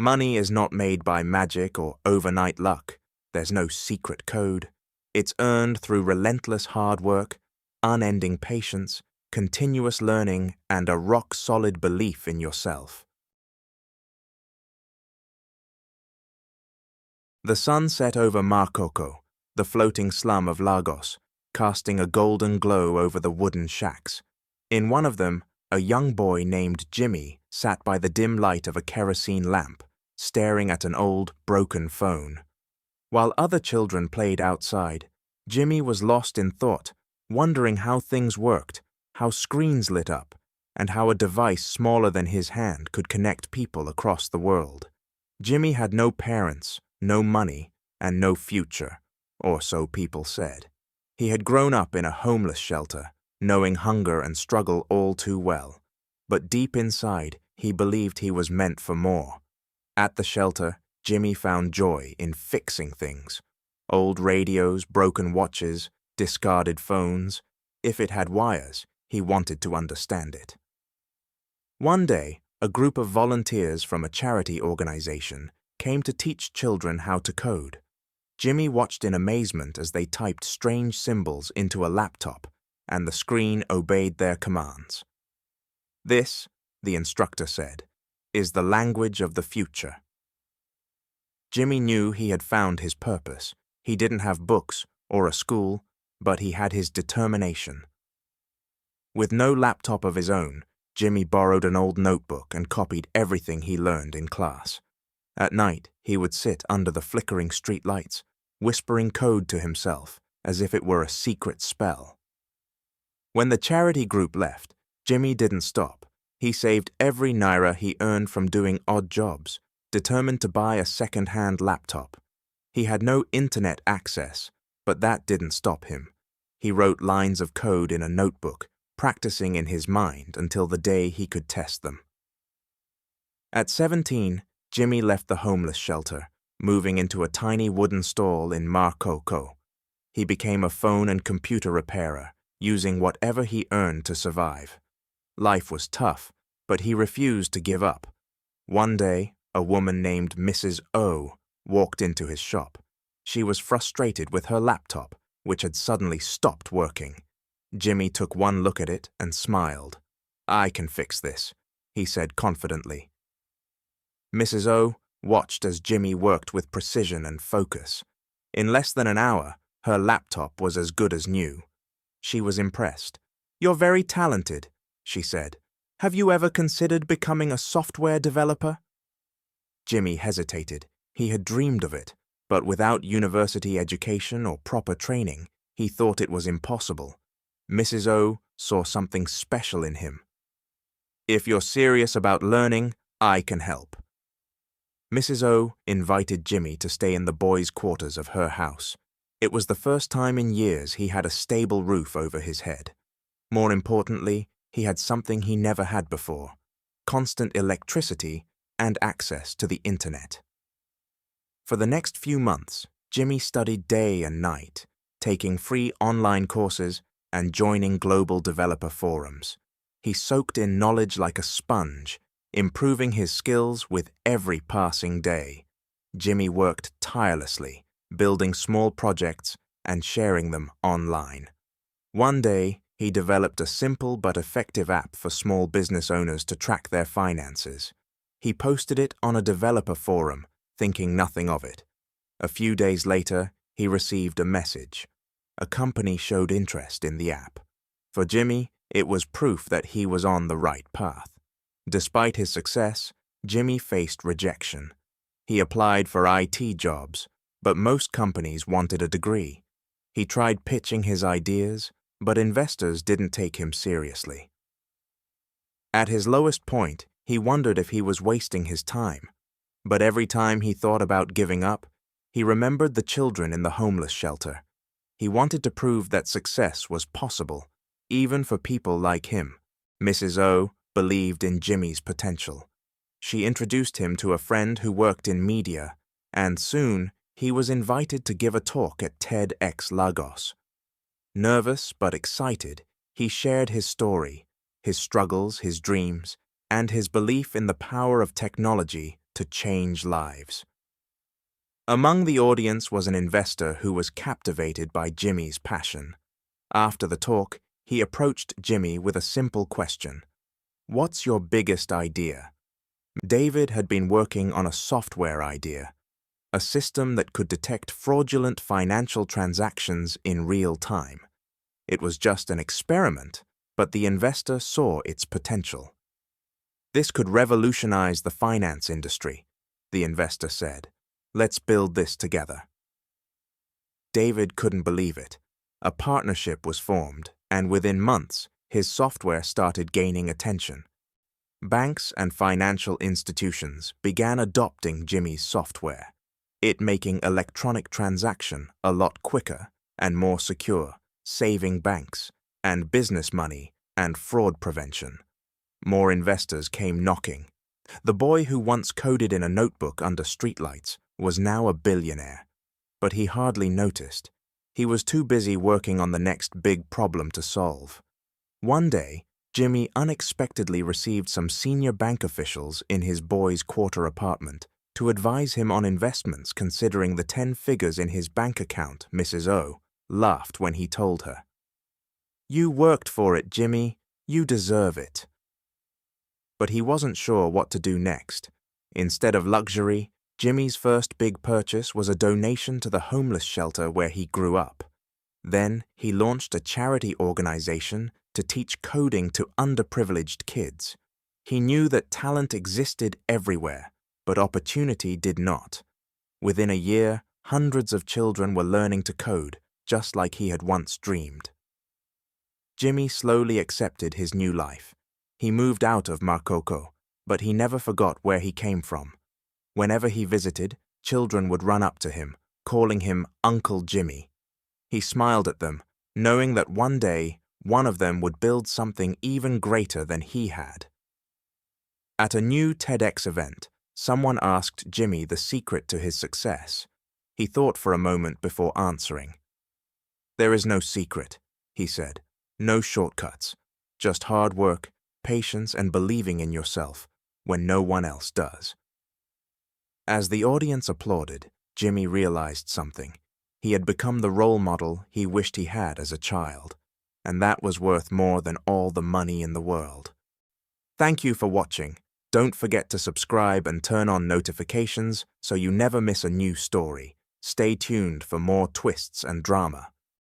Money is not made by magic or overnight luck. There's no secret code. It's earned through relentless hard work, unending patience, continuous learning, and a rock-solid belief in yourself. The sun set over Makoko, the floating slum of Lagos, casting a golden glow over the wooden shacks. In one of them, a young boy named Jimmy sat by the dim light of a kerosene lamp, staring at an old, broken phone. While other children played outside, Jimmy was lost in thought, wondering how things worked, how screens lit up, and how a device smaller than his hand could connect people across the world. Jimmy had no parents, no money, and no future, or so people said. He had grown up in a homeless shelter, knowing hunger and struggle all too well. But deep inside, he believed he was meant for more. At the shelter, Jimmy found joy in fixing things. Old radios, broken watches, discarded phones. If it had wires, he wanted to understand it. One day, a group of volunteers from a charity organization came to teach children how to code. Jimmy watched in amazement as they typed strange symbols into a laptop, and the screen obeyed their commands. "This," the instructor said, "is the language of the future." Jimmy knew he had found his purpose. He didn't have books or a school, but he had his determination. With no laptop of his own, Jimmy borrowed an old notebook and copied everything he learned in class. At night, he would sit under the flickering street lights, whispering code to himself as if it were a secret spell. When the charity group left, Jimmy didn't stop. He saved every naira he earned from doing odd jobs, determined to buy a second-hand laptop. He had no internet access, but that didn't stop him. He wrote lines of code in a notebook, practicing in his mind until the day he could test them. At 17, Jimmy left the homeless shelter, moving into a tiny wooden stall in Makoko. He became a phone and computer repairer, using whatever he earned to survive. Life was tough, but he refused to give up. One day, a woman named Mrs. O walked into his shop. She was frustrated with her laptop, which had suddenly stopped working. Jimmy took one look at it and smiled. "I can fix this," he said confidently. Mrs. O watched as Jimmy worked with precision and focus. In less than an hour, her laptop was as good as new. She was impressed. "You're very talented," she said. "Have you ever considered becoming a software developer?" Jimmy hesitated. He had dreamed of it, but without university education or proper training, he thought it was impossible. Mrs. O saw something special in him. "If you're serious about learning, I can help." Mrs. O invited Jimmy to stay in the boys' quarters of her house. It was the first time in years he had a stable roof over his head. More importantly, he had something he never had before: constant electricity and access to the internet. For the next few months, Jimmy studied day and night, taking free online courses and joining global developer forums. He soaked in knowledge like a sponge, improving his skills with every passing day. Jimmy worked tirelessly, building small projects and sharing them online. One day, he developed a simple but effective app for small business owners to track their finances. He posted it on a developer forum, thinking nothing of it. A few days later, he received a message. A company showed interest in the app. For Jimmy, it was proof that he was on the right path. Despite his success, Jimmy faced rejection. He applied for IT jobs, but most companies wanted a degree. He tried pitching his ideas, but investors didn't take him seriously. At his lowest point, he wondered if he was wasting his time. But every time he thought about giving up, he remembered the children in the homeless shelter. He wanted to prove that success was possible, even for people like him. Mrs. O believed in Jimmy's potential. She introduced him to a friend who worked in media, and soon he was invited to give a talk at TEDx Lagos. Nervous but excited, he shared his story, his struggles, his dreams, and his belief in the power of technology to change lives. Among the audience was an investor who was captivated by Jimmy's passion. After the talk, he approached Jimmy with a simple question. "What's your biggest idea?" David had been working on a software idea, a system that could detect fraudulent financial transactions in real time. It was just an experiment, but the investor saw its potential. "This could revolutionize the finance industry," the investor said. "Let's build this together." David couldn't believe it. A partnership was formed, and within months, his software started gaining attention. Banks and financial institutions began adopting Jimmy's software, it making electronic transaction a lot quicker and more secure, saving banks and business money and fraud prevention. More investors came knocking. The boy who once coded in a notebook under streetlights was now a billionaire, but he hardly noticed. He was too busy working on the next big problem to solve. One day, Jimmy unexpectedly received some senior bank officials in his boy's quarter apartment to advise him on investments, considering the 10 figures in his bank account. Mrs. O laughed when he told her. "You worked for it, Jimmy. You deserve it." But he wasn't sure what to do next. Instead of luxury, Jimmy's first big purchase was a donation to the homeless shelter where he grew up. Then he launched a charity organization to teach coding to underprivileged kids. He knew that talent existed everywhere, but opportunity did not. Within a year, hundreds of children were learning to code, just like he had once dreamed. Jimmy slowly accepted his new life. He moved out of Makoko, but he never forgot where he came from. Whenever he visited, children would run up to him, calling him Uncle Jimmy. He smiled at them, knowing that one day, one of them would build something even greater than he had. At a new TEDx event, someone asked Jimmy the secret to his success. He thought for a moment before answering. "There is no secret," he said. "No shortcuts. Just hard work, patience, and believing in yourself when no one else does." As the audience applauded, Jimmy realized something. He had become the role model he wished he had as a child, and that was worth more than all the money in the world. Thank you for watching. Don't forget to subscribe and turn on notifications so you never miss a new story. Stay tuned for more twists and drama.